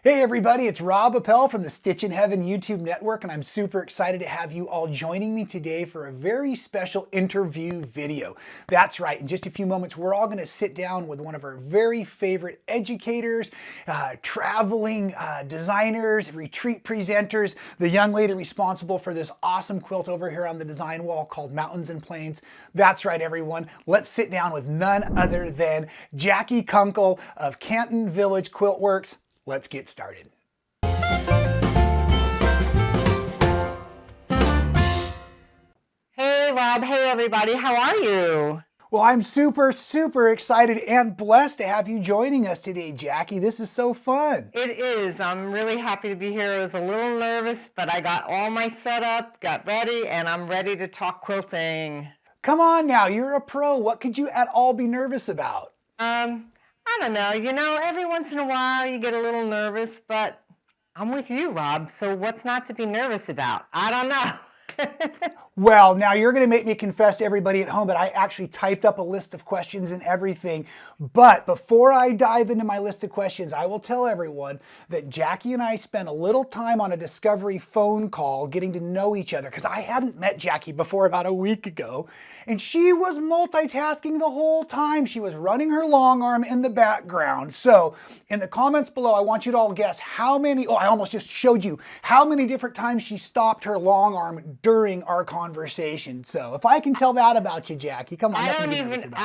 Hey everybody, it's Rob Appell from the Stitchin Heaven YouTube network, and I'm super excited to have you all joining me today for a very special interview video. That's right, in just a few moments we're all going to sit down with one of our very favorite educators, traveling designers, retreat presenters, the young lady responsible for this awesome quilt over here on the design wall called Mountains and Plains. That's right everyone, let's sit down with none other than Jackie Kunkel of Canton Village Quilt Works. Let's get started. Hey Rob, hey everybody, how are you? Well, I'm super excited and blessed to have you joining us today, Jackie. This is so fun. It is. I'm really happy to be here. I was a little nervous, but I got all my setup, got ready, and I'm ready to talk quilting. Come on now, you're a pro. What could you at all be nervous about? I don't know. You know, every once in a while you get a little nervous, but I'm with you, Rob. So what's not to be nervous about? I don't know. Well, now you're going to make me confess to everybody at home that I actually typed up a list of questions and everything. But before I dive into my list of questions, I will tell everyone that Jackie and I spent a little time on a discovery phone call getting to know each other because I hadn't met Jackie before about a week ago. And she was multitasking the whole time. She was running her long arm in the background. So in the comments below, I want you to all guess how many, I almost just showed you how many different times she stopped her long arm during our conversation. So if I can tell that about you, Jackie, come on. I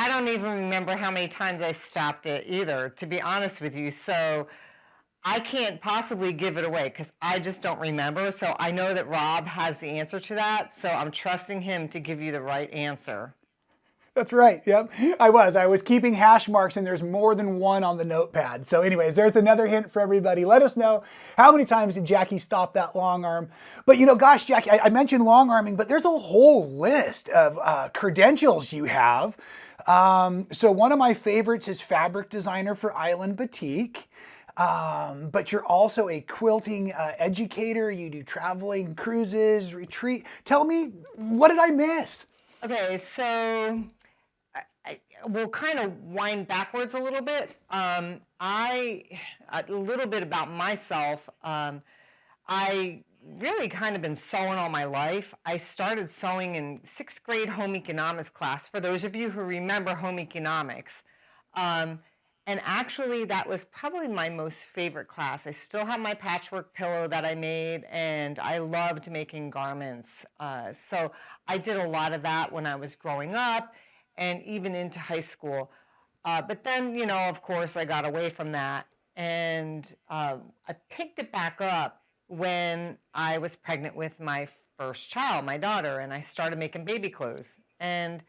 don't even remember how many times I stopped it either, to be honest with you. So I can't possibly give it away because I just don't remember. So I know that Rob has the answer to that. So I'm trusting him to give you the right answer. That's right. Yep. I was keeping hash marks and there's more than one on the notepad. So anyways, there's another hint for everybody. Let us know how many times did Jackie stop that long arm. But you know, gosh, Jackie, I mentioned long arming, but there's a whole list of credentials you have. So one of my favorites is fabric designer for Island Batik. But you're also a quilting educator. You do traveling, cruises, retreat. Tell me, what did I miss? Okay, so we'll kind of wind backwards a little bit. A little bit about myself. I really kind of been sewing all my life. I started sewing in 6th grade home economics class, for those of you who remember home economics. And actually, that was probably my most favorite class. I still have my patchwork pillow that I made, and I loved making garments. So I did a lot of that when I was growing up and even into high school. But then, you know, of course, I got away from that. And I picked it back up when I was pregnant with my first child, my daughter, and I started making baby clothes. And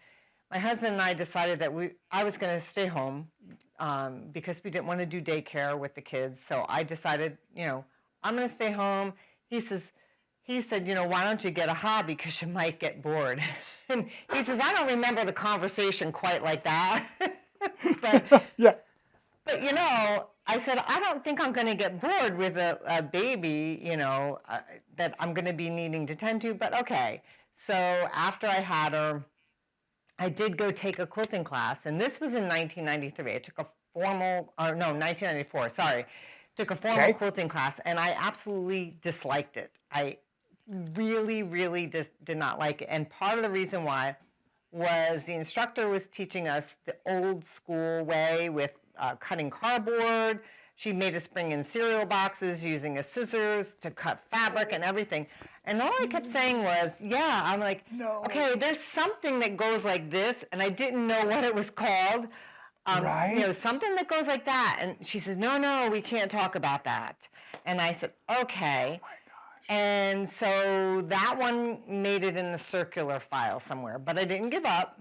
my husband and I decided that I was going to stay home because we didn't want to do daycare with the kids. So I decided, you know, I'm going to stay home. He said, you know, why don't you get a hobby because you might get bored. And he says, I don't remember the conversation quite like that. but, Yeah. But, you know, I said, I don't think I'm going to get bored with a baby, you know, that I'm going to be needing to tend to. But okay. So after I had her, I did go take a quilting class, and this was in 1993. I took a 1994, sorry. Took a formal quilting class, and I absolutely disliked it. I really did not like it. And part of the reason why was the instructor was teaching us the old school way with cutting cardboard. She made us bring in cereal boxes using a scissors to cut fabric and everything. And all I kept saying was, yeah, I'm like, no. Okay, there's something that goes like this, and I didn't know what it was called. Right. You know, something that goes like that. And she says, no, we can't talk about that. And I said, okay. Oh my gosh. And so that one made it in the circular file somewhere, but I didn't give up.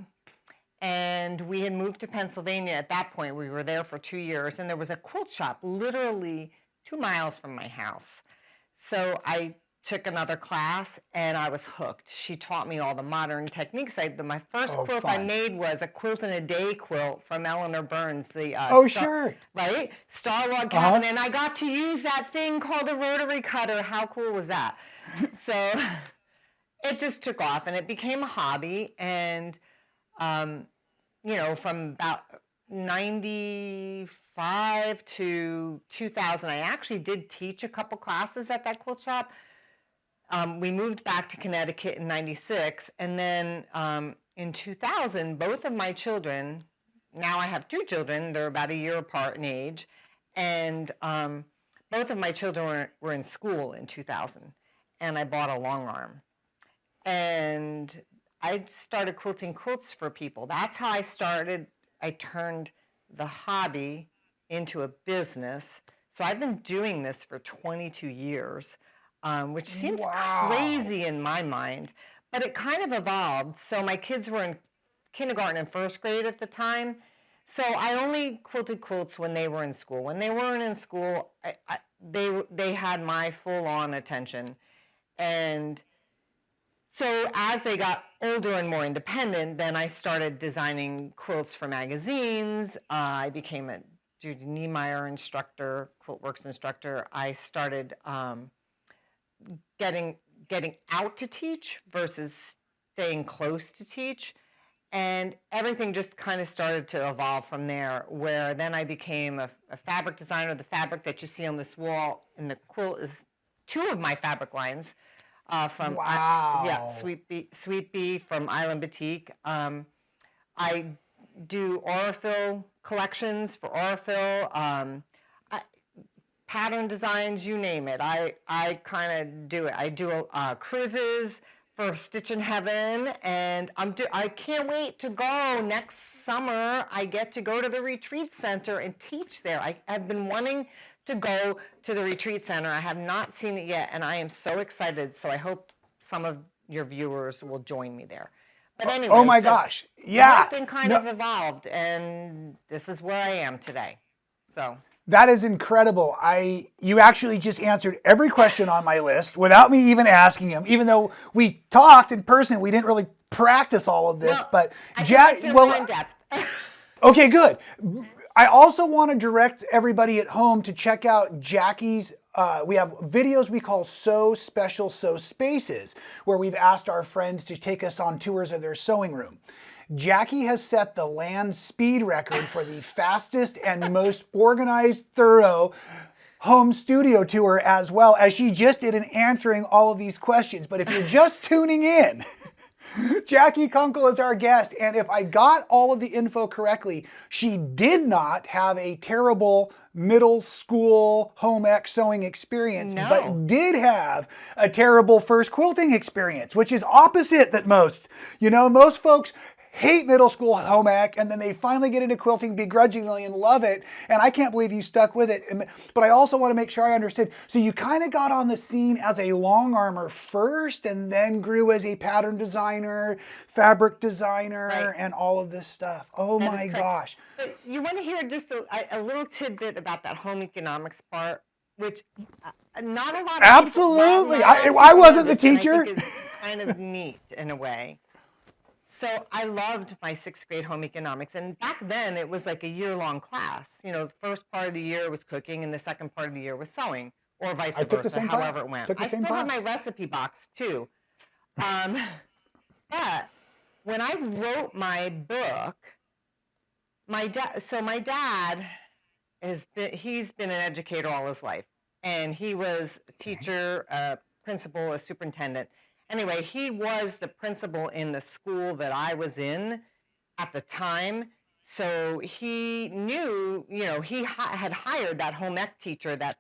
And we had moved to Pennsylvania at that point. We were there for 2 years, and there was a quilt shop literally 2 miles from my house. So I took another class, and I was hooked. She taught me all the modern techniques. My first quilt I made was a quilt in a day quilt from Eleanor Burns. Sure. Right? Star Log Cabin, and I got to use that thing called a rotary cutter. How cool was that? So it just took off, and it became a hobby, and you know, from about 94 1995 to 2000. I actually did teach a couple classes at that quilt shop. We moved back to Connecticut in 96, and then in 2000, both of my children, now I have 2 children, they're about a year apart in age, and both of my children were in school in 2000, and I bought a long arm. And I started quilting quilts for people. That's how I started. I turned the hobby into a business. So I've been doing this for 22 years, which seems crazy in my mind, but it kind of evolved. So my kids were in kindergarten and first grade at the time. So I only quilted quilts when they were in school. When they weren't in school, they had my full-on attention. And so as they got older and more independent, then I started designing quilts for magazines. I became a Judy Niemeyer instructor, Quilt Works instructor. I started getting out to teach versus staying close to teach. And everything just kind of started to evolve from there, where then I became a fabric designer. The fabric that you see on this wall in the quilt is 2 of my fabric lines. From Sweet Bee from Island Boutique. I do Aurifil collections for Aurifil, pattern designs, you name it. I kind of do it. I do cruises for Stitchin Heaven, and I can't wait to go next summer. I get to go to the retreat center and teach there. I've been wanting to go to the retreat center. I have not seen it yet, and I am so excited. So I hope some of your viewers will join me there. But anyway, oh my gosh, yeah, the whole thing kind of evolved, and this is where I am today. So that is incredible. You actually just answered every question on my list without me even asking him. Even though we talked in person, we didn't really practice all of this. Well, but Jack, in depth. Okay, good. I also want to direct everybody at home to check out Jackie's. We have videos we call So Special So Spaces, where we've asked our friends to take us on tours of their sewing room. Jackie has set the land speed record for the fastest and most organized, thorough home studio tour, as well as she just did in answering all of these questions. But if you're just tuning in, Jackie Kunkel is our guest, and if I got all of the info correctly, she did not have a terrible middle school home ec sewing experience, but did have a terrible first quilting experience, which is opposite that most. Most folks hate middle school home ec, and then they finally get into quilting begrudgingly and love it. And I can't believe you stuck with it. But I also want to make sure I understood. So you kind of got on the scene as a long armor first, and then grew as a pattern designer, fabric designer, and all of this stuff. Oh my gosh. But you want to hear just a little tidbit about that home economics part, which not a lot of Absolutely. people, I wasn't the teacher. I think is kind of neat in a way. So I loved my 6th grade home economics, and back then it was like a year-long class. The first part of the year was cooking, and the second part of the year was sewing, or vice versa, however it went. I still have my recipe box too. But when I wrote my book, my dad he's been an educator all his life, and he was a teacher, a principal, a superintendent. Anyway, he was the principal in the school that I was in at the time. So he knew, he had hired that home ec teacher that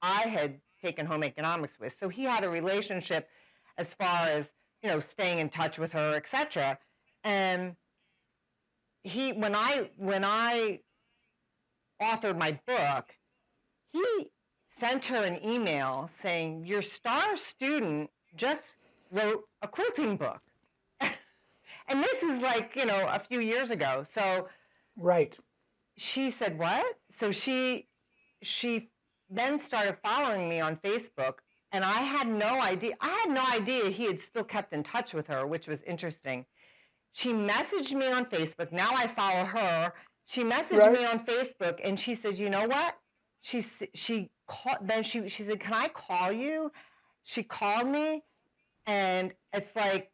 I had taken home economics with. So he had a relationship as far as, staying in touch with her, etc. And when I authored my book, he sent her an email saying, your star student just wrote a quilting book. And this is like, a few years ago. So she said, what? So she then started following me on Facebook, and I had no idea he had still kept in touch with her, which was interesting. She messaged me on Facebook. Now I follow her. She messaged me on Facebook, and she says, you know what? She said, can I call you? She called me, and it's like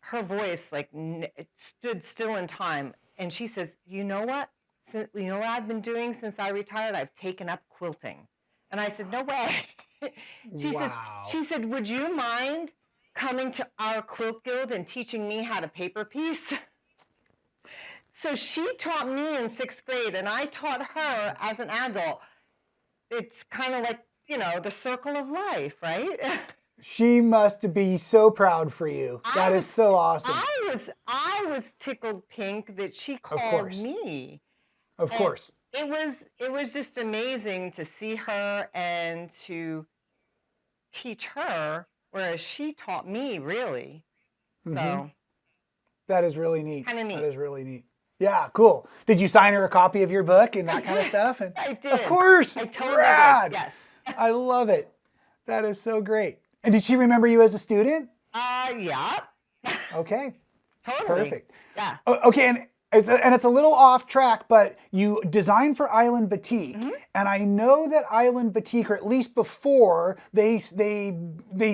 her voice it stood still in time. And she says, you know what? you know what I've been doing since I retired? I've taken up quilting. And I said, no way. Wow. She said, would you mind coming to our quilt guild and teaching me how to paper piece? So she taught me in 6th grade, and I taught her as an adult. It's kind of like, the circle of life, right? She must be so proud for you. That is so awesome. I was tickled pink that she Of called course. me. Of And course. it was just amazing to see her and to teach her, whereas she taught me, really. So That is really neat. kind of neat. That is really neat. Yeah, cool. Did you sign her a copy of your book and that kind of stuff? And I did. Of course. I totally Rad. did. Yes. I love it. That is so great. And did she remember you as a student? Yeah. Okay. Totally. Perfect. Yeah. Okay, and it's a little off track, but you designed for Island Batik, and I know that Island Batik, or at least before, they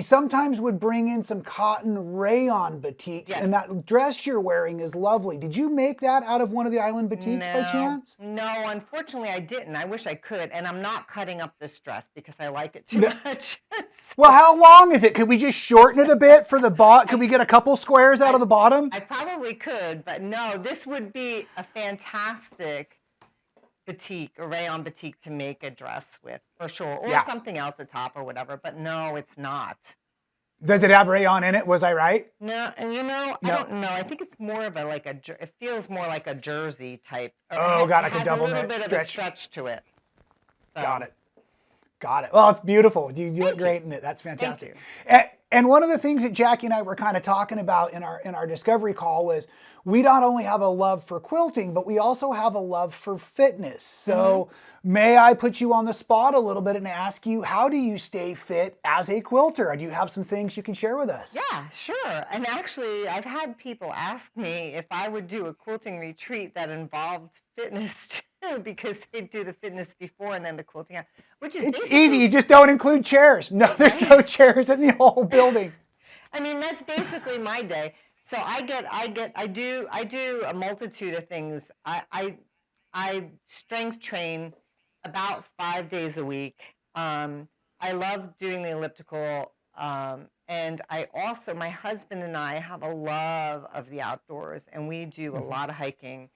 sometimes would bring in some cotton rayon batiks, Yes. and that dress you're wearing is lovely. Did you make that out of one of the Island Batiks by chance? No, unfortunately I didn't. I wish I could, and I'm not cutting up this dress because I like it too much. Well, how long is it? Could we just shorten it a bit for the bottom? Could we get a couple squares out of the bottom? I probably could, but no, this would be a fantastic batik, a rayon batik to make a dress with, for sure, or something else at top or whatever, but no, it's not. Does it have rayon in it? Was I right? No, and I don't know. I think it's more of it feels more like a jersey type. Oh, got it. It has double a little knit bit of a stretch to it. So. Got it. Well, it's beautiful. You look great in it. That's fantastic. Thank you. And one of the things that Jackie and I were kind of talking about in our discovery call was we not only have a love for quilting, but we also have a love for fitness. So may I put you on the spot a little bit and ask you, how do you stay fit as a quilter? Do you have some things you can share with us? Yeah, sure. And actually, I've had people ask me if I would do a quilting retreat that involved fitness too, because they do the fitness before and then the quilting, which is It's easy. You just don't include chairs. No, there's no chairs in the whole building. I mean, that's basically my day. So I do a multitude of things. I strength train about 5 days a week. I love doing the elliptical, and I also, my husband and I have a love of the outdoors, and we do a lot of hiking.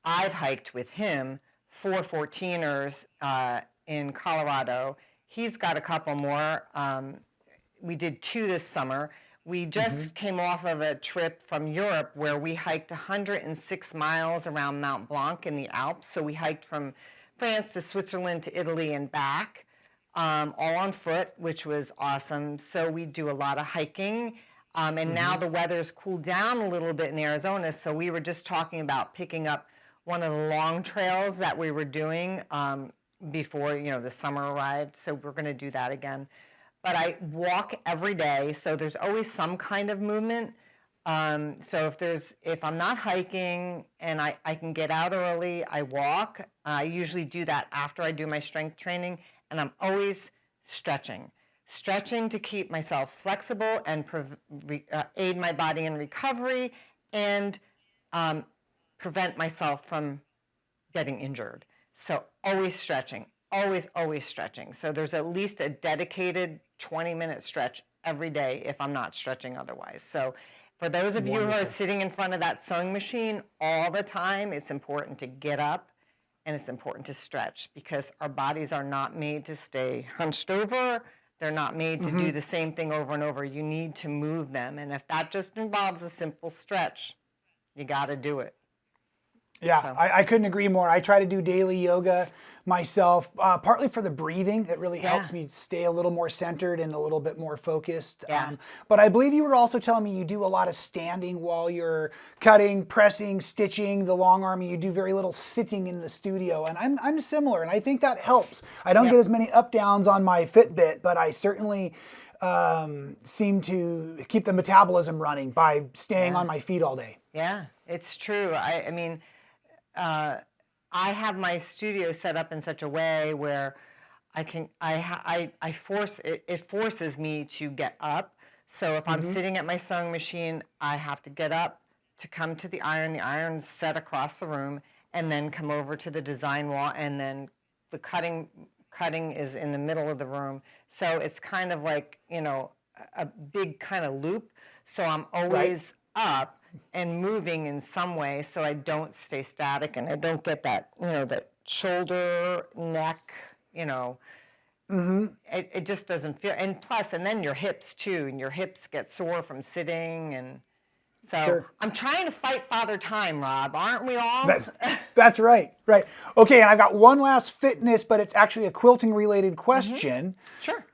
I've hiked with him 4 14ers in Colorado. He's got a couple more. We did 2 this summer. We just came off of a trip from Europe where we hiked 106 miles around Mount Blanc in the Alps. So we hiked from France to Switzerland to Italy and back, all on foot, which was awesome. So we do a lot of hiking. And now the weather's cooled down a little bit in Arizona. So we were just talking about picking up one of the long trails that we were doing before, the summer arrived. So we're going to do that again. But I walk every day, so there's always some kind of movement. So if I'm not hiking and I can get out early, I walk. I usually do that after I do my strength training, and I'm always stretching to keep myself flexible and aid my body in recovery and prevent myself from getting injured. So always stretching. Always stretching. So there's at least a dedicated 20-minute stretch every day if I'm not stretching otherwise. So for those of you who are sitting in front of that sewing machine all the time, it's important to get up and it's important to stretch because our bodies are not made to stay hunched over. They're not made to do the same thing over and over. You need to move them. And if that just involves a simple stretch, you got to do it. Yeah, So. I couldn't agree more. I try to do daily yoga myself, partly for the breathing. It really helps me stay a little more centered and a little bit more focused. Yeah. But I believe you were also telling me you do a lot of standing while you're cutting, pressing, stitching the long arm. You do very little sitting in the studio. And I'm similar, and I think that helps. I don't get as many up downs on my Fitbit, but I certainly seem to keep the metabolism running by staying on my feet all day. Yeah, it's true. I mean, I have my studio set up in such a way where it forces me to get up. So if I'm sitting at my sewing machine, I have to get up to come to the iron's set across the room, and then come over to the design wall, and then the cutting is in the middle of the room. So it's kind of like, a big kind of loop. So I'm always up and moving in some way, so I don't stay static and I don't get that, that shoulder, neck, it just doesn't feel, and plus, and then your hips too, and your hips get sore from sitting, and so I'm trying to fight Father Time, Rob, aren't we all? That's right. Okay, and I've got one last fitness, but it's actually a quilting related question. Sure.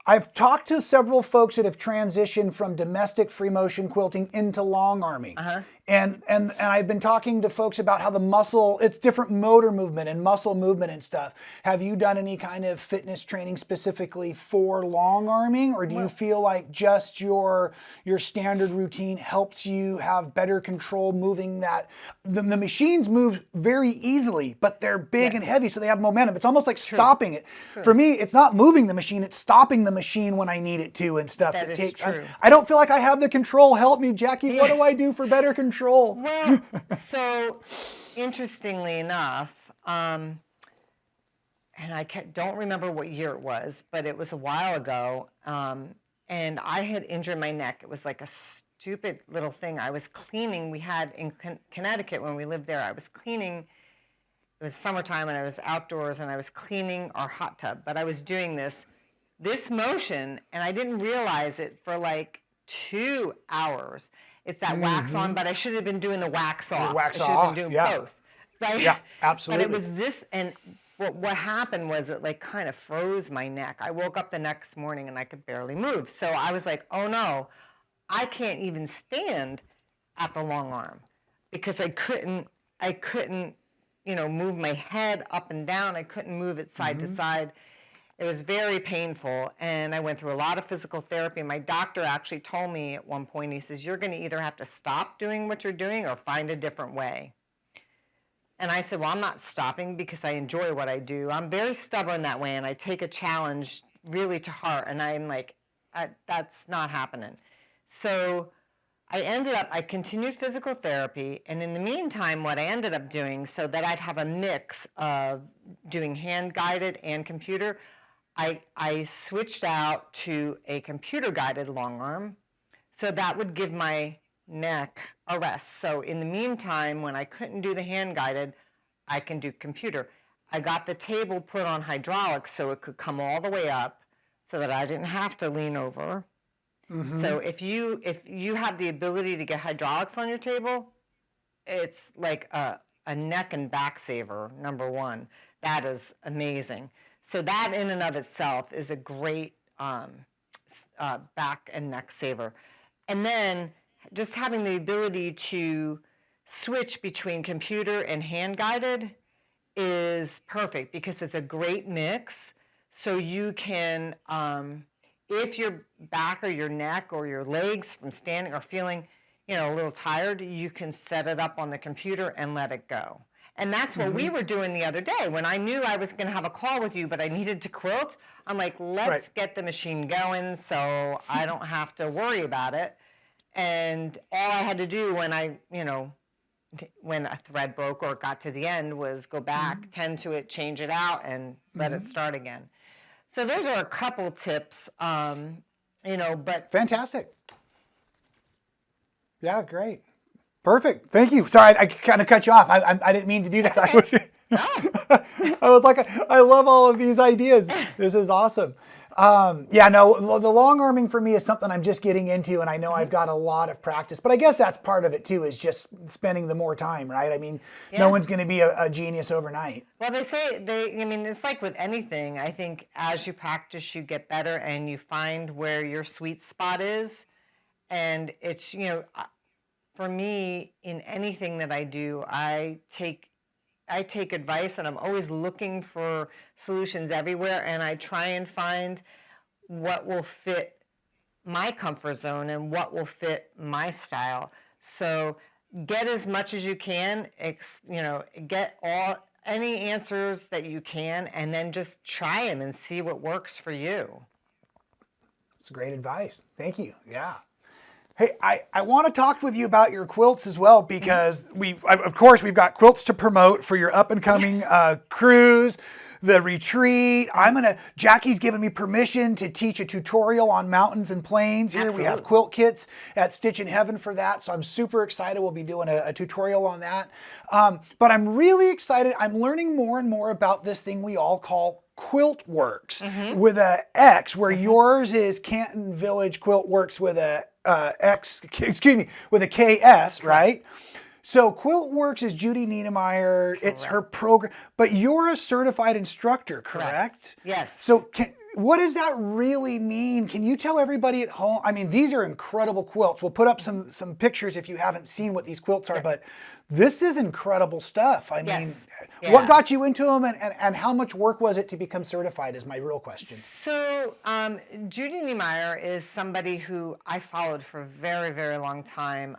I've talked to several folks that have transitioned from domestic free motion quilting into long arming. And I've been talking to folks about how the muscle, it's different motor movement and muscle movement and stuff. Have you done any kind of fitness training specifically for long arming, or do you feel like just your standard routine helps you have better control moving that? The machines move very easily, but they're big and heavy, so they have momentum. It's almost like stopping it. For me, it's not moving the machine, it's stopping the machine when I need it to and stuff. That is true. I don't feel like I have the control. Help me, Jackie. What do I do for better control? Well, so interestingly enough, and I don't remember what year it was, but it was a while ago, and I had injured my neck. It was like a stupid little thing. I was cleaning. We had in Connecticut when we lived there, I was cleaning. It was summertime and I was outdoors and I was cleaning our hot tub, but I was doing this motion, and I didn't realize it for like 2 hours. It's that wax on, but I should have been doing the wax off. Wax I should off, have been doing both. Right? Yeah, absolutely. But it was this, and what happened was it like kind of froze my neck. I woke up the next morning and I could barely move. So I was like, oh no, I can't even stand at the long arm because I couldn't, move my head up and down. I couldn't move it side to side. It was very painful, and I went through a lot of physical therapy. My doctor actually told me at one point, he says, you're going to either have to stop doing what you're doing or find a different way. And I said, well, I'm not stopping because I enjoy what I do. I'm very stubborn that way, and I take a challenge really to heart, and I'm like, that's not happening. So I continued physical therapy, and in the meantime, what I ended up doing, so that I'd have a mix of doing hand-guided and computer, I switched out to a computer-guided long arm, so that would give my neck a rest. So in the meantime, when I couldn't do the hand-guided, I can do computer. I got the table put on hydraulics so it could come all the way up so that I didn't have to lean over. So if you have the ability to get hydraulics on your table, it's like a neck and back saver, number one. That is amazing. So that in and of itself is a great back and neck saver. And then just having the ability to switch between computer and hand-guided is perfect because it's a great mix. So you can, if your back or your neck or your legs from standing are feeling, a little tired, you can set it up on the computer and let it go. And that's what we were doing the other day. When I knew I was going to have a call with you, but I needed to quilt, I'm like, let's get the machine going so I don't have to worry about it. And all I had to do when when a thread broke or got to the end was go back, tend to it, change it out, and let it start again. So those are a couple tips, but... Fantastic. Yeah, great. Perfect. Thank you. Sorry, I kind of cut you off. I didn't mean to do that. Okay. I was like, I love all of these ideas. This is awesome. The long arming for me is something I'm just getting into, and I know I've got a lot of practice, but I guess that's part of it too, is just spending the more time, right? I mean, no one's going to be a genius overnight. Well, it's like with anything. I think as you practice, you get better and you find where your sweet spot is. And it's, for me, in anything that I do, I take advice, and I'm always looking for solutions everywhere, and I try and find what will fit my comfort zone and what will fit my style. So get as much as you can, get any answers that you can, and then just try them and see what works for you. It's great advice. Thank you. Yeah. Hey, I want to talk with you about your quilts as well because of course, we've got quilts to promote for your up and coming cruise, the retreat. Jackie's given me permission to teach a tutorial on mountains and plains here. We have Absolutely. quilt kits at Stitchin Heaven for that. So I'm super excited. We'll be doing a tutorial on that. But I'm really excited. I'm learning more and more about this thing we all call Quilt Works with a X, where yours is Canton Village Quilt Works with a with a KS, right? So Quilt Works is Judy Niedermeyer. It's her program, but you're a certified instructor, correct? Yes. So what does that really mean? Can you tell everybody at home? I mean, these are incredible quilts. We'll put up some pictures if you haven't seen what these quilts are, but this is incredible stuff. I mean, what got you into them and how much work was it to become certified is my real question. So Judy Niemeyer is somebody who I followed for a very, very long time.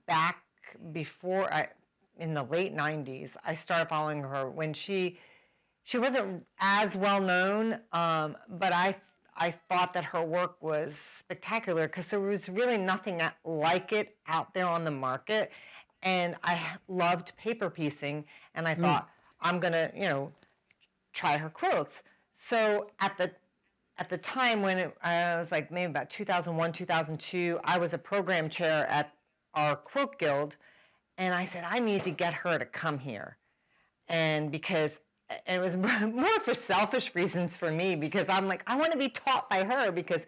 Back before in the late 90s, I started following her when she wasn't as well known, but I thought that her work was spectacular because there was really nothing like it out there on the market. And I loved paper piecing, and I thought, I'm going to, try her quilts. So at the time when I was like maybe about 2001, 2002, I was a program chair at our quilt guild, and I said, I need to get her to come here. And because it was more for selfish reasons for me, because I'm like, I want to be taught by her because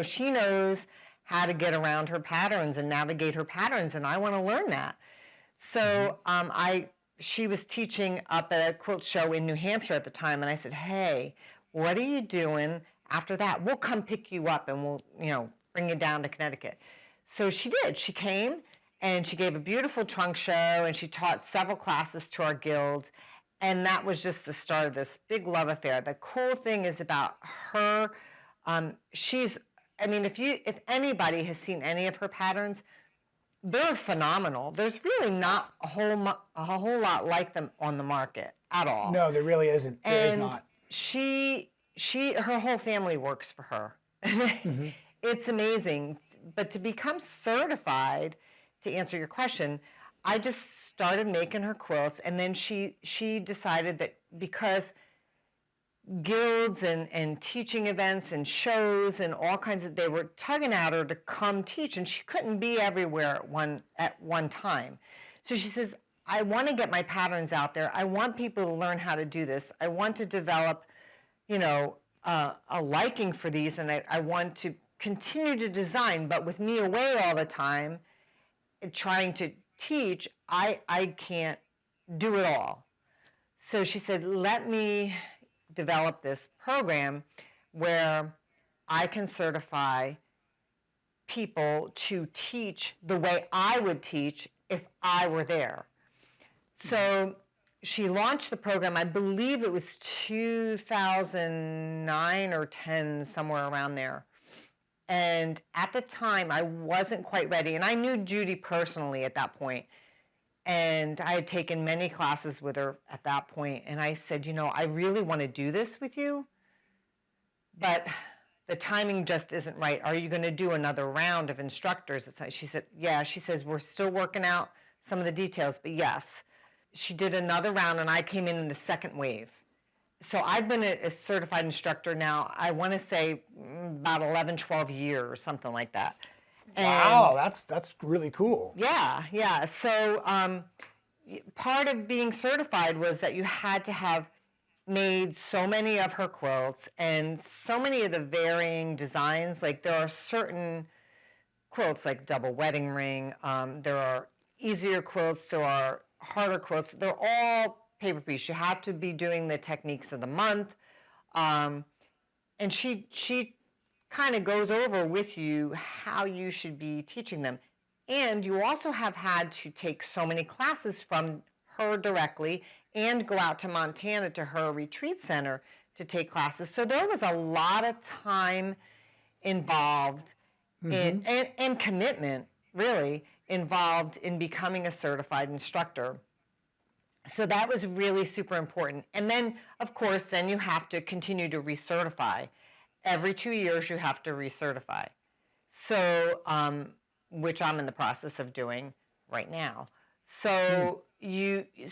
she knows how to get around her patterns and navigate her patterns, and I want to learn that. So she was teaching up at a quilt show in New Hampshire at the time, and I said, hey, what are you doing after that? We'll come pick you up and we'll, bring you down to Connecticut. So she did. She came and she gave a beautiful trunk show and she taught several classes to our guild. And that was just the start of this big love affair. The cool thing is about her, if anybody has seen any of her patterns, they're phenomenal. There's really not a whole lot like them on the market at all. No, there really isn't. There is not. Her whole family works for her. It's amazing. But to become certified, to answer your question, I just started making her quilts, and then she decided that because guilds and teaching events and shows and all kinds of, they were tugging at her to come teach, and she couldn't be everywhere at one time. So she says, I want to get my patterns out there. I want people to learn how to do this. I want to develop, a liking for these, and I want to continue to design, but with me away all the time trying to teach, I can't do it all. So she said, let me develop this program where I can certify people to teach the way I would teach if I were there. So she launched the program, I believe it was 2009 or 10, somewhere around there. And at the time, I wasn't quite ready. And I knew Judy personally at that point. And I had taken many classes with her at that point. And I said, I really want to do this with you, but the timing just isn't right. Are you going to do another round of instructors? She said, yeah. She says, we're still working out some of the details, but yes. She did another round, and I came in the second wave. So I've been a certified instructor now, I want to say about 11, 12 years, something like that. Wow, that's really cool. Yeah. So part of being certified was that you had to have made so many of her quilts and so many of the varying designs. Like there are certain quilts like double wedding ring. There are easier quilts. There are harder quilts. They're all paper piece. You have to be doing the techniques of the month. And she kind of goes over with you how you should be teaching them. And you also have had to take so many classes from her directly and go out to Montana to her retreat center to take classes. So there was a lot of time involved and commitment, really, involved in becoming a certified instructor. So that was really super important. And then, of course, then you have to continue to recertify. Every 2 years, you have to recertify. So, which I'm in the process of doing right now. So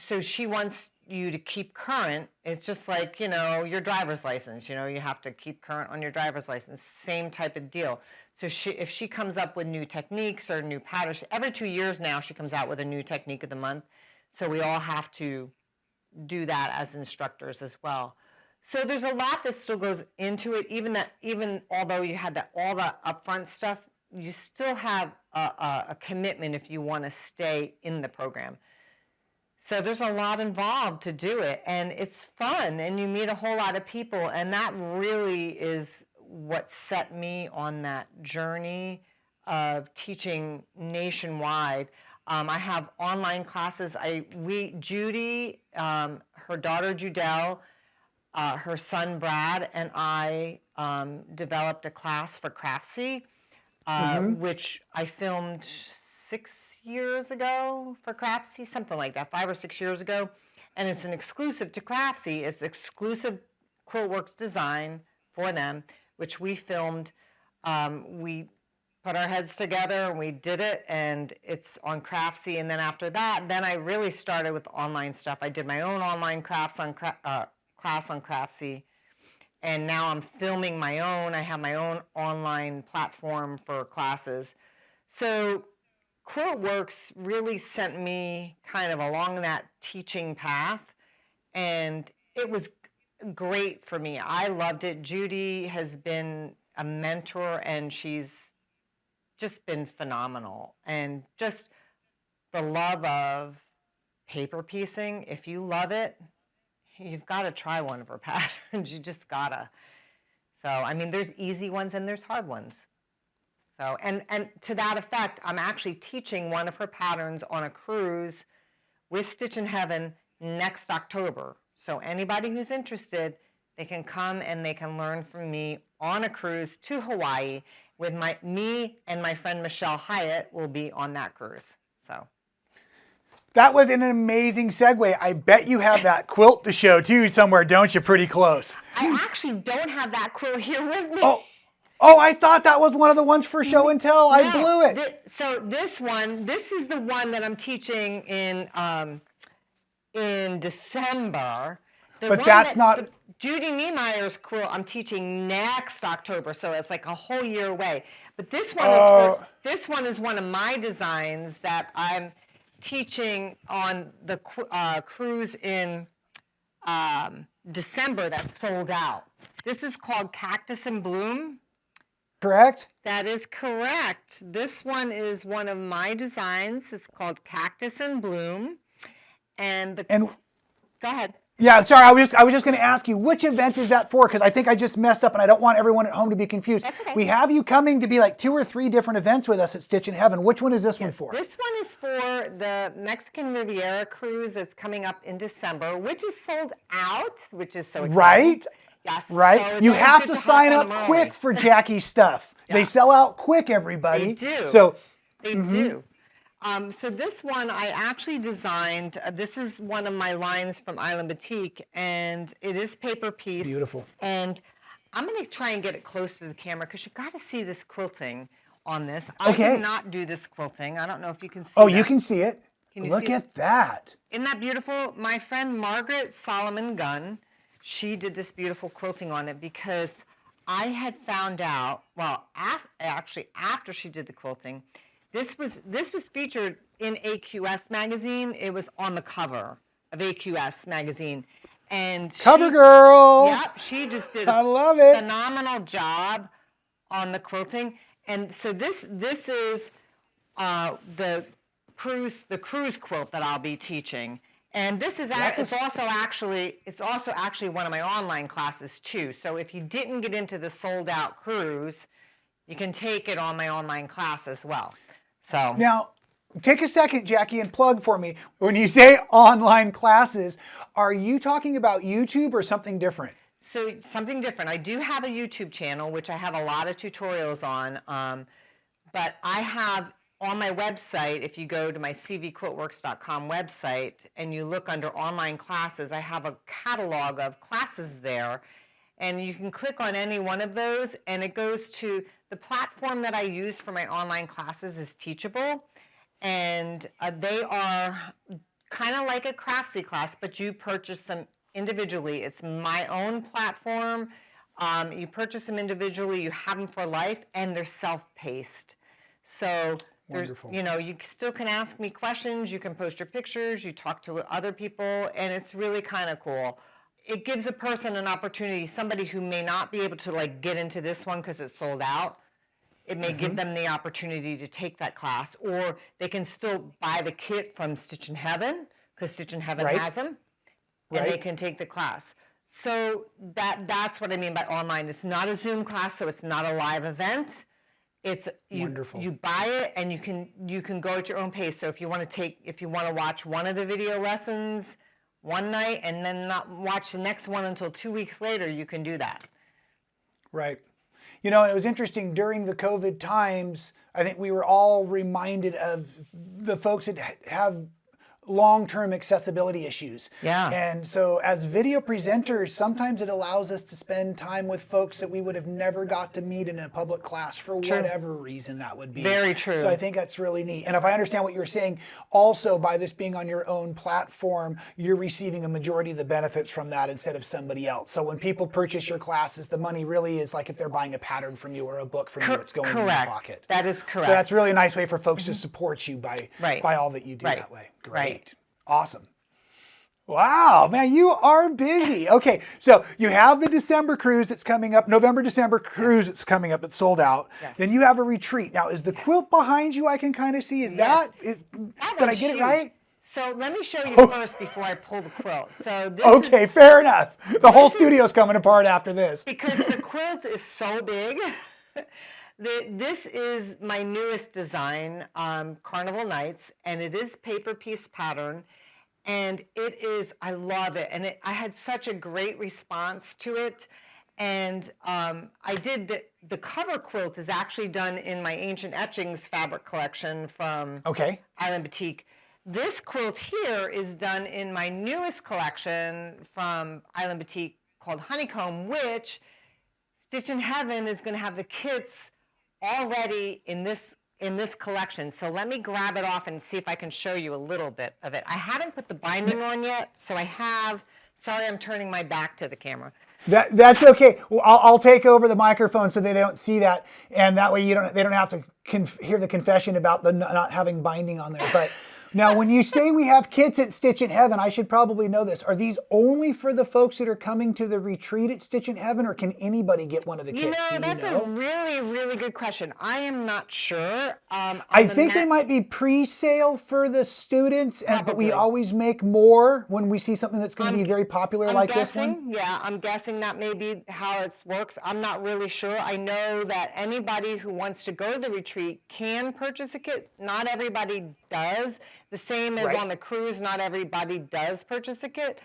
so she wants you to keep current. It's just like, your driver's license, you have to keep current on your driver's license, same type of deal. So if she comes up with new techniques or new patterns, every 2 years now she comes out with a new technique of the month. So we all have to do that as instructors as well. So there's a lot that still goes into it, even although you had all the upfront stuff, you still have a commitment if you want to stay in the program. So there's a lot involved to do it, and it's fun, and you meet a whole lot of people, and that really is what set me on that journey of teaching nationwide. I have online classes. Judy, her daughter Judelle, her son Brad, and I developed a class for Craftsy, which I filmed 6 years ago for Craftsy, something like that, 5 or 6 years ago. And it's an exclusive to Craftsy. It's exclusive Quilt Works design for them, which we filmed. We put our heads together and we did it, and it's on Craftsy. And then after that, then I really started with online stuff. I did my own online class on Craftsy, and now I'm filming my own. I have my own online platform for classes. So Quilt Works really sent me kind of along that teaching path, and it was great for me. I loved it. Judy has been a mentor, and she's just been phenomenal. And just the love of paper piecing, if you love it, you've got to try one of her patterns. You just gotta. So, I mean, there's easy ones and there's hard ones. So, and to that effect, I'm actually teaching one of her patterns on a cruise with Stitchin Heaven next October. So anybody who's interested, they can come and they can learn from me on a cruise to Hawaii with me and my friend Michelle Hyatt will be on that cruise. So. That was an amazing segue. I bet you have that quilt to show too somewhere, don't you? Pretty close. I actually don't have that quilt here with me. Oh, I thought that was one of the ones for show and tell. I blew it. So this is the one that I'm teaching in December. But that's not... Judy Niemeyer's quilt I'm teaching next October, so it's like a whole year away. But this one is one of my designs that I'm teaching on the cruise in December that sold out. This is called Cactus in Bloom. Correct? That is correct. This one is one of my designs. It's called Cactus in Bloom. Go ahead. Yeah, sorry, I was just going to ask you, which event is that for? Because I think I just messed up and I don't want everyone at home to be confused. That's okay. We have you coming to be like 2 or 3 different events with us at Stitchin Heaven. Which one is this one for? This one is for the Mexican Riviera cruise that's coming up in December, which is sold out, which is so exciting. Right? Yes. Right? So you have to sign up quick for Jackie's stuff. Yeah. They sell out quick, everybody. They do. So, they do. So this one I actually designed. This is one of my lines from Island Batik, and it is paper piece. Beautiful. And I'm going to try and get it close to the camera because you got to see this quilting on this. Okay. I did not do this quilting. I don't know if you can see that. You can see it. Look at that. Isn't that beautiful? My friend Margaret Solomon Gunn, she did this beautiful quilting on it because I had found out, after she did the quilting, this was featured in AQS magazine. It was on the cover of AQS magazine. And Cover girl. Yep, she just did I love it. Phenomenal job on the quilting. And so this is the cruise quilt that I'll be teaching. And this is it's also actually one of my online classes too. So if you didn't get into the sold out cruise, you can take it on my online class as well. So now, take a second, Jackie, and plug for me. When you say online classes, are you talking about YouTube or something different? So something different. I do have a YouTube channel, which I have a lot of tutorials on. But I have on my website, if you go to my cvquiltworks.com website and you look under online classes, I have a catalog of classes there. And you can click on any one of those, and it goes to the platform that I use for my online classes is Teachable. And they are kind of like a Craftsy class, but you purchase them individually. It's my own platform. You purchase them individually, you have them for life, and they're self-paced. So there's, Wonderful. you know, you still can ask me questions, you can post your pictures, you talk to other people, and it's really kind of cool. It gives a person an opportunity, somebody who may not be able to like get into this one because it's sold out. It may give them the opportunity to take that class, or they can still buy the kit from Stitchin Heaven because Stitchin Heaven Right. has them, and they can take the class. So that's what I mean by online. It's not a Zoom class, so it's not a live event. It's Wonderful. you buy it and you can go at your own pace. So if you want to watch one of the video lessons one night and then not watch the next one until 2 weeks later, you can do that. Right. You know, it was interesting during the COVID times, I think we were all reminded of the folks that have long-term accessibility issues. Yeah. And so as video presenters, sometimes it allows us to spend time with folks that we would have never got to meet in a public class for whatever reason that would be. Very true. So I think that's really neat. And if I understand what you're saying, also by this being on your own platform, you're receiving a majority of the benefits from that instead of somebody else. So when people purchase your classes, the money really is like if they're buying a pattern from you or a book from you, it's going in your pocket. That is correct. So that's really a nice way for folks to support you by all that you do that way. Great. Right. Awesome. Wow, man, you are busy. Okay, so you have the December cruise that's coming up, November-December cruise that's coming up, it's sold out. Yes. Then you have a retreat. Now, is the quilt behind you I can kind of see? Did I get it right? So let me show you first before I pull the quilt. So this Okay, fair enough. The whole studio's coming apart after this. Because the quilt is so big. This is my newest design, Carnival Nights, and it is paper piece pattern, and it is, I love it, and I had such a great response to it, and I did, the cover quilt is actually done in my Ancient Etchings fabric collection from Island Batik. This quilt here is done in my newest collection from Island Batik called Honeycomb, which Stitchin Heaven is going to have the kits already in this collection. So let me grab it off and see if I can show you a little bit of it. I haven't put the binding on yet, so I have, sorry I'm turning my back to the camera. That's okay. Well, I'll take over the microphone so they don't see that, and that way they don't have to hear the confession about the not having binding on there. But now, when you say we have kits at Stitchin Heaven, I should probably know this. Are these only for the folks that are coming to the retreat at Stitchin Heaven, or can anybody get one of the kits? That's a really, really good question. I am not sure. I think they might be pre-sale for the students, but we always make more when we see something that's going to be very popular like this one. Yeah, I'm guessing that may be how it works. I'm not really sure. I know that anybody who wants to go to the retreat can purchase a kit. Not everybody does. The same as on the cruise, not everybody does purchase a kit.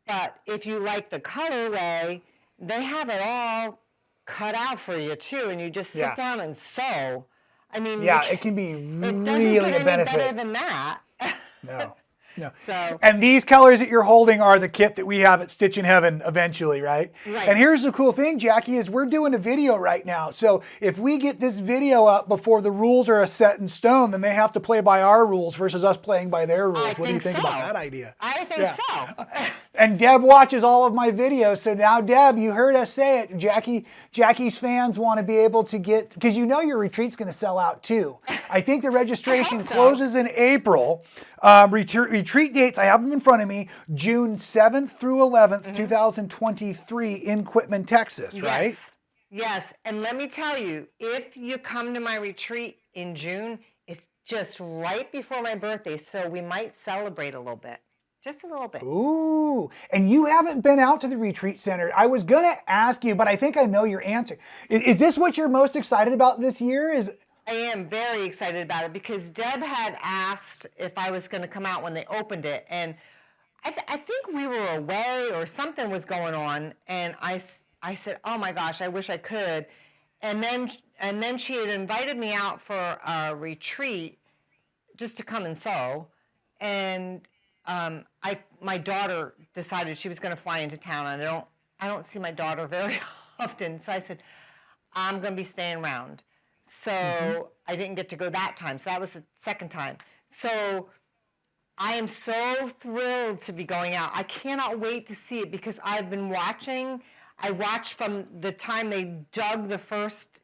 But if you like the colorway, they have it all cut out for you too, and you just sit down and sew. I mean, it can be really a benefit. Better than that. No. So, and these colors that you're holding are the kit that we have at Stitchin Heaven eventually, right? Right. And here's the cool thing, Jackie, is we're doing a video right now. So if we get this video up before the rules are set in stone, then they have to play by our rules versus us playing by their rules. What do you think about that idea? I think so. And Deb watches all of my videos. So now, Deb, you heard us say it. Jackie's fans want to be able to get, because you know your retreat's going to sell out too. I think the registration closes in April. Retreat dates, I have them in front of me, June 7th through 11th, 2023 in Quitman, Texas, right? Yes, and let me tell you, if you come to my retreat in June, it's just right before my birthday, so we might celebrate a little bit. Just a little bit. Ooh, and you haven't been out to the retreat center. I was going to ask you, but I think I know your answer. Is this what you're most excited about this year? I am very excited about it because Deb had asked if I was going to come out when they opened it, and I think we were away or something was going on, and I said, oh my gosh, I wish I could. And then she had invited me out for a retreat just to come and sew, and my daughter decided she was going to fly into town, and I don't see my daughter very often. So I said, I'm going to be staying around. So I didn't get to go that time. So that was the second time. So I am so thrilled to be going out. I cannot wait to see it because I've been watching. I watched from the time they dug the first,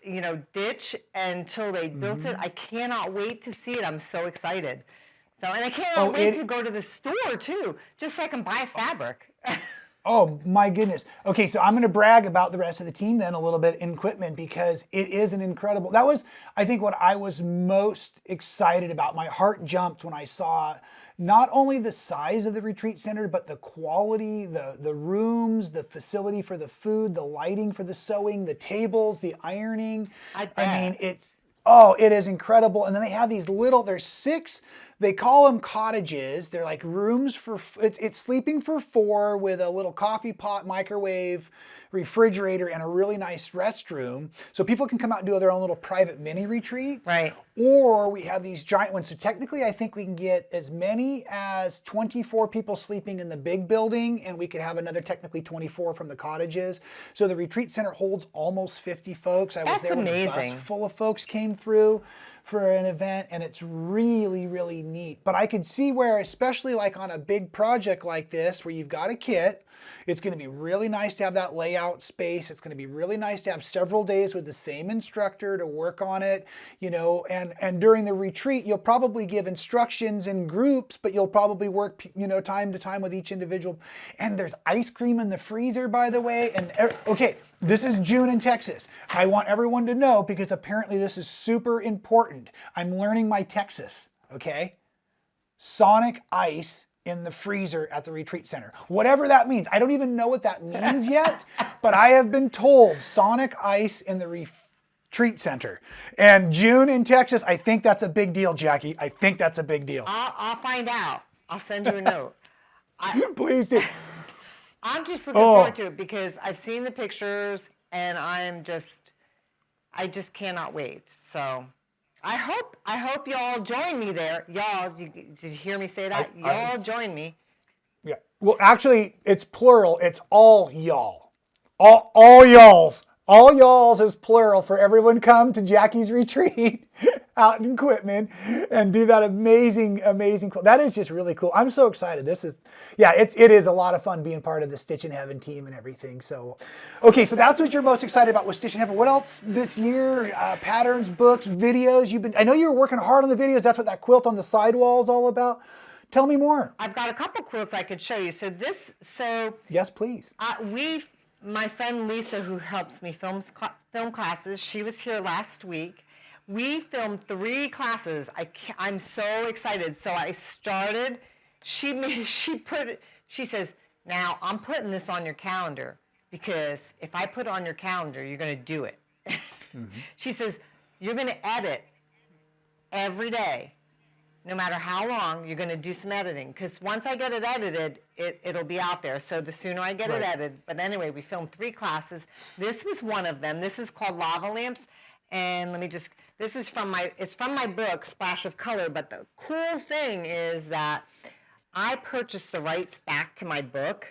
ditch until they built it. I cannot wait to see it. I'm so excited. So, and I cannot wait to go to the store too, just so I can buy fabric. Oh my goodness. Okay, so I'm going to brag about the rest of the team then a little bit in Quitman because it is an incredible. That was, I think, what I was most excited about. My heart jumped when I saw not only the size of the retreat center, but the quality, the rooms, the facility for the food, the lighting for the sewing, the tables, the ironing. I mean, it is incredible. And then they have these there's 6. They call them cottages. They're like rooms for, it's sleeping for 4 with a little coffee pot, microwave, refrigerator, and a really nice restroom. So people can come out and do their own little private mini retreats. Right. Or we have these giant ones. So technically, I think we can get as many as 24 people sleeping in the big building, and we could have another technically 24 from the cottages. So the retreat center holds almost 50 folks. I was there when a bus full of folks came through for an event, and it's really, really neat. But I could see where, especially like on a big project like this, where you've got a kit, it's going to be really nice to have that layout space. It's going to be really nice to have several days with the same instructor to work on it, and during the retreat, you'll probably give instructions in groups, but you'll probably work, time to time with each individual. And there's ice cream in the freezer, by the way. And okay, this is June in Texas. I want everyone to know because apparently this is super important. I'm learning my Texas, okay? Sonic ice in the freezer at the retreat center. Whatever that means. I don't even know what that means yet, but I have been told Sonic ice in the retreat center. And June in Texas, I think that's a big deal, Jackie. I think that's a big deal. I'll find out. I'll send you a note. Please do. I'm just looking forward to it because I've seen the pictures and I just cannot wait. So I hope y'all join me there. Y'all, did you hear me say that? Y'all join me. Yeah. Well, actually, it's plural. It's all y'all. All y'alls. All y'alls is plural for everyone come to Jackie's retreat out in Quitman and do that amazing. That is just really cool. I'm so excited. It is a lot of fun being part of the Stitchin Heaven team and everything. So, okay, so that's what you're most excited about with Stitchin Heaven. What else this year? Patterns, books, videos. I know you were working hard on the videos. That's what that quilt on the sidewall is all about. Tell me more. I've got a couple quilts I could show you. Yes, please. My friend Lisa, who helps me film classes, she was here last week. We filmed 3 classes. I'm so excited. So I started. She says, now I'm putting this on your calendar because if I put it on your calendar, you're going to do it. She says, you're going to edit every day. No matter how long, you're going to do some editing. Because once I get it edited, it'll be out there. So the sooner I get it edited. But anyway, we filmed 3 classes. This was one of them. This is called Lava Lamps. And this is from my book, Splash of Color. But the cool thing is that I purchased the rights back to my book.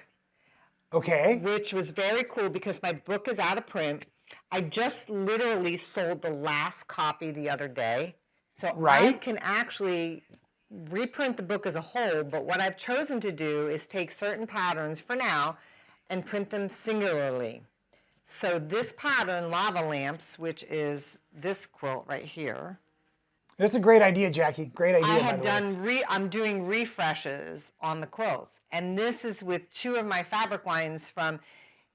Okay. Which was very cool because my book is out of print. I just literally sold the last copy the other day. So I can actually reprint the book as a whole, but what I've chosen to do is take certain patterns for now and print them singularly. So this pattern, Lava Lamps, which is this quilt right here. That's a great idea, Jackie. Great idea. I'm doing refreshes on the quilts. And this is with 2 of my fabric lines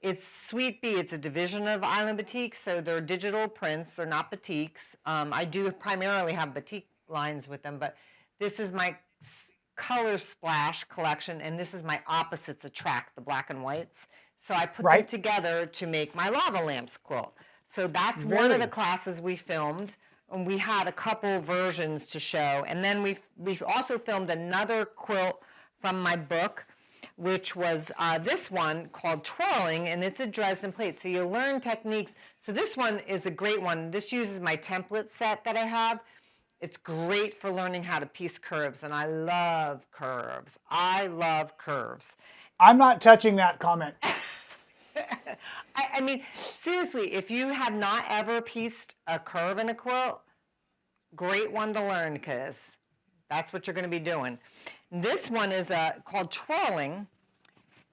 it's Sweet Bee. It's a division of Island Batik, so they're digital prints. They're not batiks. I do primarily have batik lines with them, but this is my Color Splash collection, and this is my Opposites Attract, the black and whites. So I put them together to make my Lava Lamps quilt. So that's one of the classes we filmed, and we had a couple versions to show. And then we've also filmed another quilt from my book, which was this one called Twirling, and it's a Dresden plate. So you learn techniques. So this one is a great one. This uses my template set that I have. It's great for learning how to piece curves, and I love curves. I'm not touching that comment. I mean, seriously, if you have not ever pieced a curve in a quilt, great one to learn because that's what you're going to be doing. This one is called twirling,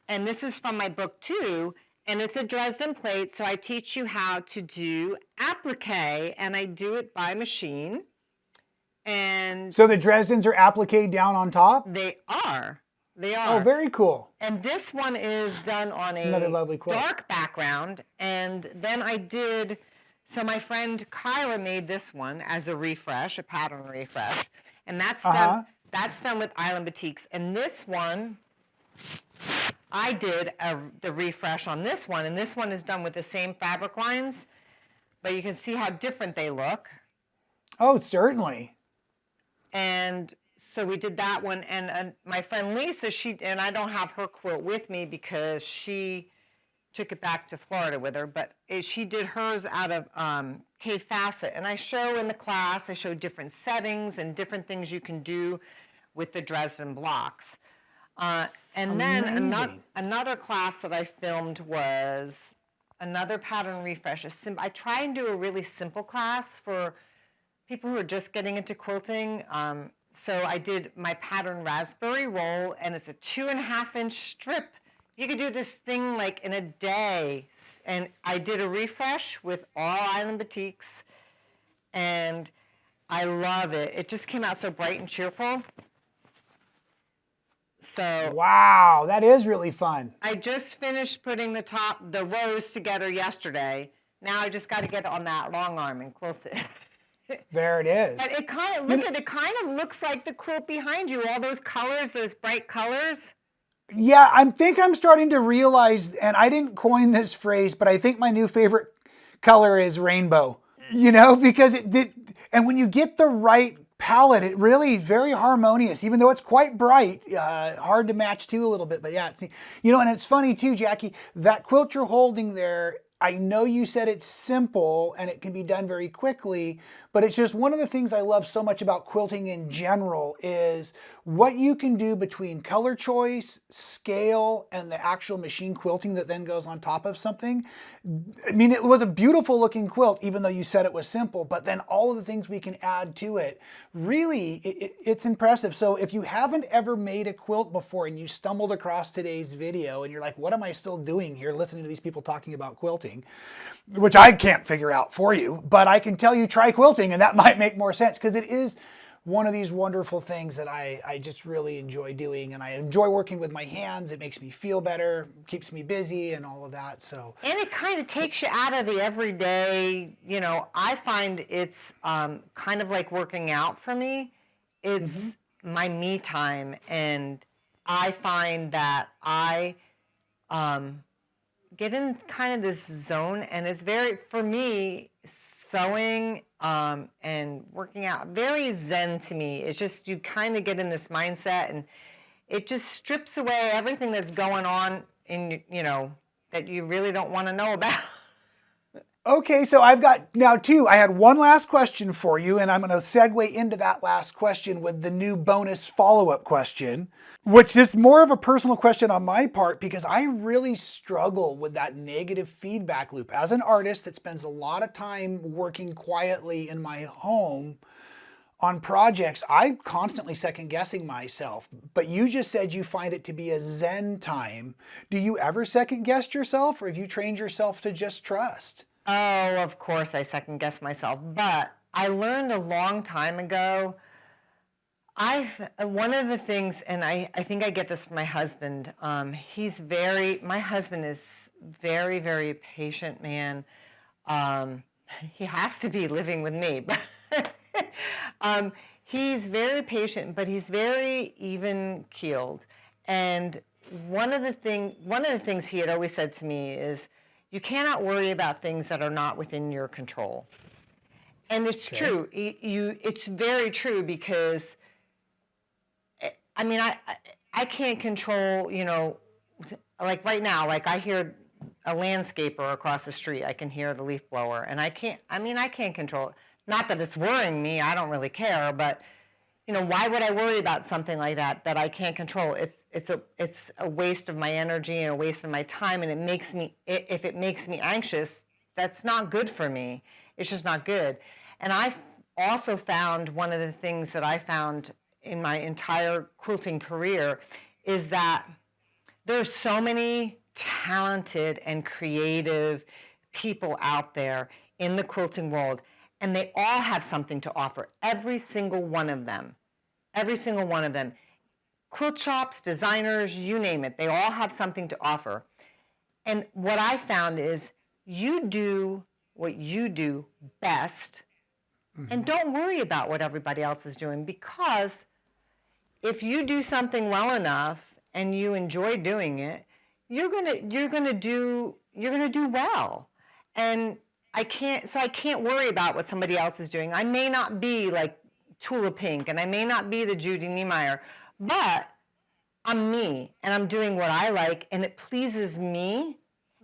and this is from my book too, and it's a Dresden plate, so I teach you how to do applique, and I do it by machine. And So the Dresdens are appliqué down on top? they are. They Oh, are. very cool. And this one is done on Another a lovely quilt. dark background. And then I did, so my friend Kyra made this one as a refresh, a pattern refresh. And that's done with Island Batiks. And this one, I did the refresh on this one. And this one is done with the same fabric lines. But you can see how different they look. Oh, certainly. And so we did that one, and my friend Lisa, and I don't have her quilt with me because she took it back to Florida with her, but she did hers out of K Facet. And I show in the class, I show different settings and different things you can do with the Dresden blocks. And then another class that I filmed was another pattern refresh. I try and do a really simple class for people who are just getting into quilting. So I did my pattern raspberry roll, and it's a 2.5-inch strip. You could do this thing like in a day. And I did a refresh with all Island Batiks, and I love it. It just came out so bright and cheerful. So wow, that is really fun. I just finished putting the rows together yesterday. Now I just got to get on that long arm and quilt it. There it is. But it kind of looks like the quilt behind you, all those colors, those bright colors. Yeah, I think I'm starting to realize, and I didn't coin this phrase, but I think my new favorite color is rainbow. You know, because it did, and when you get the right palette, it really is very harmonious, even though it's quite bright, hard to match too a little bit, but yeah, and it's funny too, Jackie, that quilt you're holding there, I know you said it's simple and it can be done very quickly, but it's just one of the things I love so much about quilting in general is what you can do between color choice, scale, and the actual machine quilting that then goes on top of something. I mean, it was a beautiful looking quilt, even though you said it was simple, but then all of the things we can add to it, really, it's impressive. So if you haven't ever made a quilt before and you stumbled across today's video and you're like, what am I still doing here listening to these people talking about quilting, which I can't figure out for you, but I can tell you try quilting and that might make more sense because it is one of these wonderful things that I just really enjoy doing, and I enjoy working with my hands. It makes me feel better, keeps me busy and all of that. So, and it kind of takes you out of the everyday, I find it's kind of like working out for me. It's my me time, and I find that I get in kind of this zone, and it's very, for me, sewing and working out, very zen to me. It's just you kind of get in this mindset, and it just strips away everything that's going on in, that you really don't want to know about. Okay, so I've got now two. I had one last question for you, and I'm going to segue into that last question with the new bonus follow-up question, which is more of a personal question on my part because I really struggle with that negative feedback loop. As an artist that spends a lot of time working quietly in my home on projects, I'm constantly second guessing myself. But you just said you find it to be a zen time. Do you ever second guess yourself, or have you trained yourself to just trust? Oh, of course I second guess myself, but I learned a long time ago. One of the things, and I think I get this from my husband. My husband is very, very patient man. He has to be living with me, but he's very patient, but he's very even keeled. And one of the things he had always said to me is, you cannot worry about things that are not within your control. And it's true. It's very true because, I can't control, like right now, like I hear a landscaper across the street, I can hear the leaf blower, and I can't control it. Not that it's worrying me, I don't really care, but, why would I worry about something like that I can't control? It's a waste of my energy and a waste of my time, and if it makes me anxious, that's not good for me. It's just not good. And I also found, one of the things that I found in my entire quilting career is that there's so many talented and creative people out there in the quilting world, and they all have something to offer. Every single one of them. Every single one of them. Quilt shops, designers, you name it. They all have something to offer. And what I found is you do what you do best, and don't worry about what everybody else is doing, because if you do something well enough and you enjoy doing it, you're gonna do well. And I can't worry about what somebody else is doing. I may not be like Tula Pink, and I may not be the Judy Niemeyer, but I'm me, and I'm doing what I like, and it pleases me.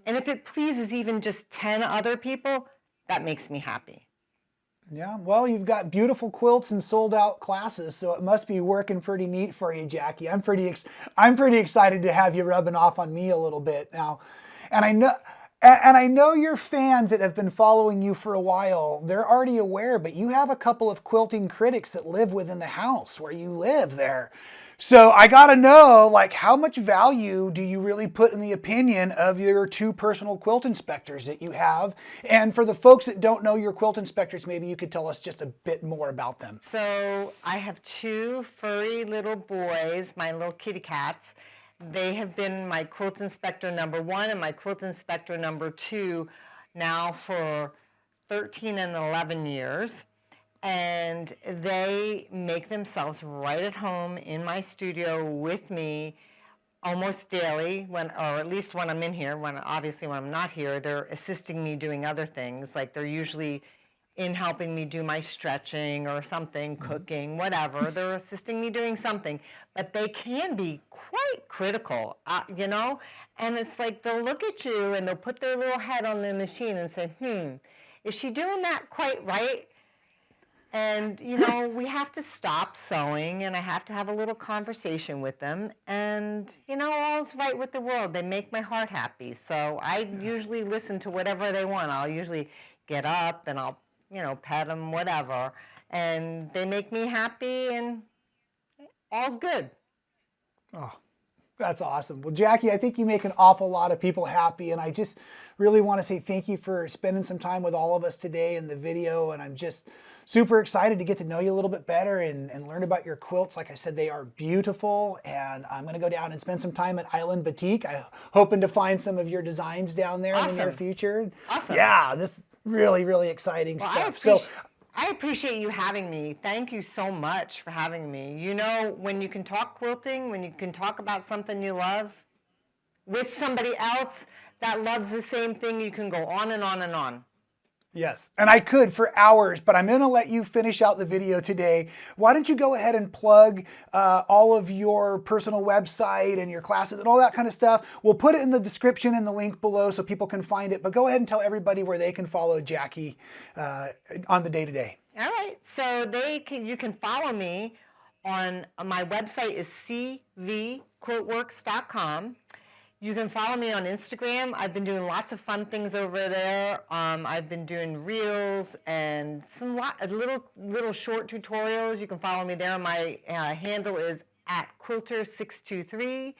And if it pleases even just 10 other people, that makes me happy. Yeah, well, you've got beautiful quilts and sold out classes, so it must be working pretty neat for you, Jackie. I'm pretty excited to have you rubbing off on me a little bit now. And I know your fans that have been following you for a while, they're already aware, but you have a couple of quilting critics that live within the house where you live there. So I gotta know, like, how much value do you really put in the opinion of your two personal quilt inspectors that you have? And for the folks that don't know your quilt inspectors, maybe you could tell us just a bit more about them. So I have two furry little boys, my little kitty cats. They have been my quilt inspector number 1 and my quilt inspector number 2 now for 13 and 11 years. And they make themselves right at home in my studio with me almost daily, or at least when I'm in here. Obviously when I'm not here, they're assisting me doing other things. Like they're usually in helping me do my stretching or something, cooking, whatever. They're assisting me doing something. But they can be quite critical, And it's like they'll look at you and they'll put their little head on the machine and say, is she doing that quite right? And, we have to stop sewing, and I have to have a little conversation with them. And, all's right with the world. They make my heart happy. So I usually listen to whatever they want. I'll usually get up and I'll, pet them, whatever. And they make me happy, and all's good. Oh, that's awesome. Well, Jackie, I think you make an awful lot of people happy, and I just really want to say thank you for spending some time with all of us today in the video, and I'm just super excited to get to know you a little bit better and learn about your quilts. Like I said, they are beautiful, and I'm going to go down and spend some time at Island Boutique. I'm hoping to find some of your designs down there in the near future. Awesome. Yeah, this is really, really exciting stuff. I appreciate you having me. Thank you so much for having me. When you can talk quilting, when you can talk about something you love with somebody else that loves the same thing, you can go on and on and on. Yes, and I could for hours, but I'm going to let you finish out the video today. Why don't you go ahead and plug all of your personal website and your classes and all that kind of stuff. We'll put it in the description and the link below so people can find it, but go ahead and tell everybody where they can follow Jackie on the day-to-day. All right, so you can follow me on my website is cvquiltworks.com. You can follow me on Instagram. I've been doing lots of fun things over there. I've been doing reels and some little short tutorials. You can follow me there. My handle is @quilters623.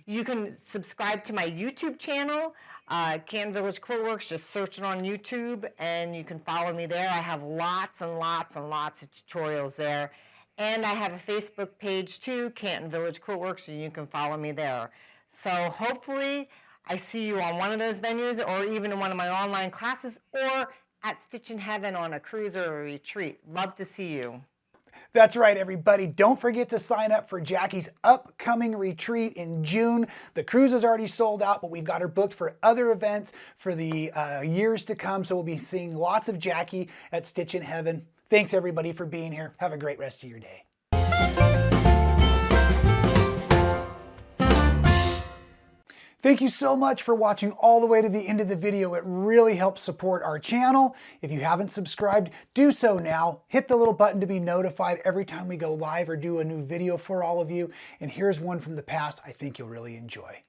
You can subscribe to my YouTube channel, Canton Village Quilt Works. Just search it on YouTube, and you can follow me there. I have lots and lots and lots of tutorials there. And I have a Facebook page too, Canton Village Quilt Works, and you can follow me there. So hopefully I see you on one of those venues, or even in one of my online classes, or at Stitchin Heaven on a cruise or a retreat. Love to see you. That's right, everybody. Don't forget to sign up for Jackie's upcoming retreat in June. The cruise is already sold out, but we've got her booked for other events for the years to come. So we'll be seeing lots of Jackie at Stitchin Heaven. Thanks, everybody, for being here. Have a great rest of your day. Thank you so much for watching all the way to the end of the video. It really helps support our channel. If you haven't subscribed, do so now. Hit the little button to be notified every time we go live or do a new video for all of you. And here's one from the past I think you'll really enjoy.